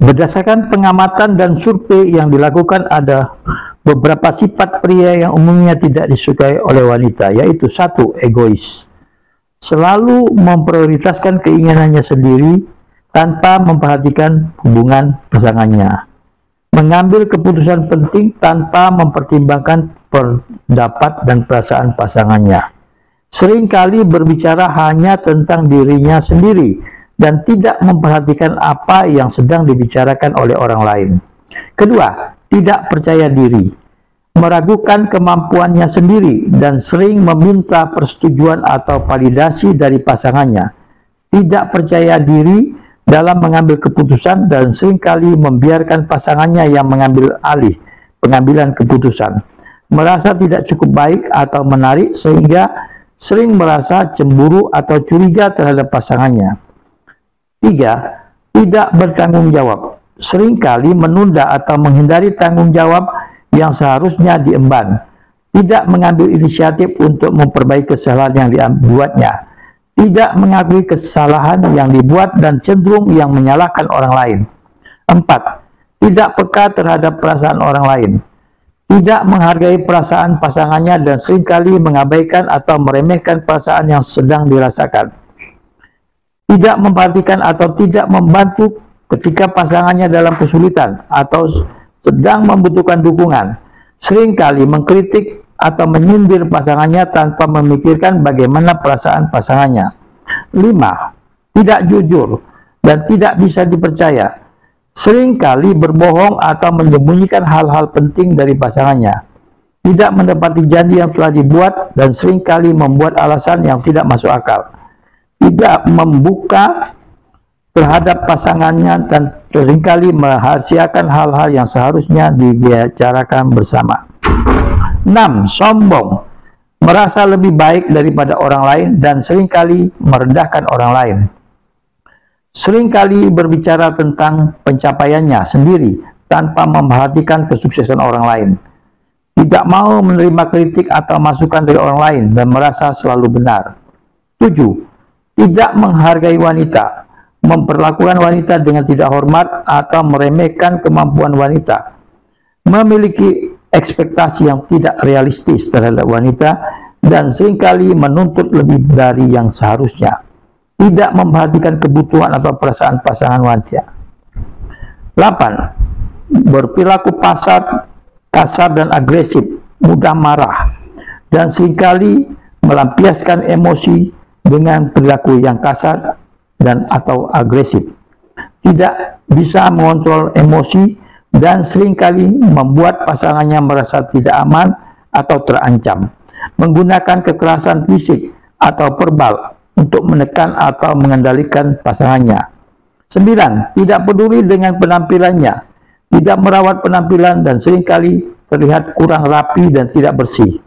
Berdasarkan pengamatan dan survei yang dilakukan, ada beberapa sifat pria yang umumnya tidak disukai oleh wanita, yaitu 1. Egois. Selalu memprioritaskan keinginannya sendiri tanpa memperhatikan hubungan pasangannya. Mengambil keputusan penting tanpa mempertimbangkan pendapat dan perasaan pasangannya. Seringkali berbicara hanya tentang dirinya sendiri dan tidak memperhatikan apa yang sedang dibicarakan oleh orang lain. Kedua, tidak percaya diri, meragukan kemampuannya sendiri dan sering meminta persetujuan atau validasi dari pasangannya. Tidak percaya diri dalam mengambil keputusan dan seringkali membiarkan pasangannya yang mengambil alih pengambilan keputusan. Merasa tidak cukup baik atau menarik sehingga sering merasa cemburu atau curiga terhadap pasangannya. 3. Tidak bertanggung jawab. Seringkali menunda atau menghindari tanggung jawab yang seharusnya diemban. Tidak mengambil inisiatif untuk memperbaiki kesalahan yang dibuatnya. Tidak mengakui kesalahan yang dibuat dan cenderung yang menyalahkan orang lain. 4. Tidak peka terhadap perasaan orang lain. Tidak menghargai perasaan pasangannya dan seringkali mengabaikan atau meremehkan perasaan yang sedang dirasakan. Tidak memperhatikan atau tidak membantu ketika pasangannya dalam kesulitan atau sedang membutuhkan dukungan. Seringkali mengkritik atau menyindir pasangannya tanpa memikirkan bagaimana perasaan pasangannya. 5. Tidak jujur dan tidak bisa dipercaya. Seringkali berbohong atau menyembunyikan hal-hal penting dari pasangannya. Tidak menepati janji yang telah dibuat dan seringkali membuat alasan yang tidak masuk akal. Tidak membuka terhadap pasangannya dan seringkali merahasiakan hal-hal yang seharusnya dibicarakan bersama. 6. Sombong, merasa lebih baik daripada orang lain dan seringkali merendahkan orang lain. Seringkali berbicara tentang pencapaiannya sendiri tanpa memperhatikan kesuksesan orang lain. Tidak mau menerima kritik atau masukan dari orang lain dan merasa selalu benar. 7. Tidak menghargai wanita, memperlakukan wanita dengan tidak hormat atau meremehkan kemampuan wanita. Memiliki ekspektasi yang tidak realistis terhadap wanita dan seringkali menuntut lebih dari yang seharusnya. Tidak memperhatikan kebutuhan atau perasaan pasangan wanita. 8. Berperilaku kasar dan agresif, mudah marah, dan seringkali melampiaskan emosi dengan perilaku yang kasar dan atau agresif. Tidak bisa mengontrol emosi dan seringkali membuat pasangannya merasa tidak aman atau terancam. Menggunakan kekerasan fisik atau verbal untuk menekan atau mengendalikan pasangannya. 9. Tidak peduli dengan penampilannya, tidak merawat penampilan dan seringkali terlihat kurang rapi dan tidak bersih.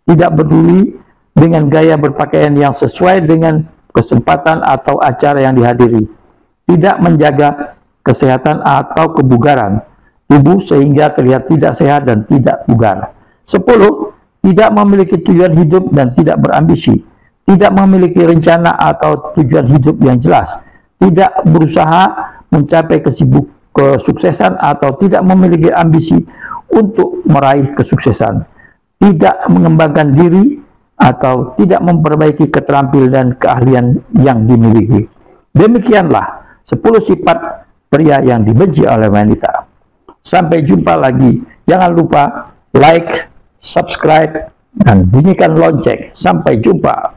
Tidak peduli dengan gaya berpakaian yang sesuai dengan kesempatan atau acara yang dihadiri. Tidak menjaga kesehatan atau kebugaran tubuh sehingga terlihat tidak sehat dan tidak bugar. 10. Tidak memiliki tujuan hidup dan tidak berambisi. Tidak memiliki rencana atau tujuan hidup yang jelas. Tidak berusaha mencapai kesuksesan atau tidak memiliki ambisi untuk meraih kesuksesan. Tidak mengembangkan diri atau tidak memperbaiki keterampilan dan keahlian yang dimiliki. Demikianlah 10 sifat pria yang dibenci oleh wanita. Sampai jumpa lagi. Jangan lupa like, subscribe, dan bunyikan lonceng. Sampai jumpa.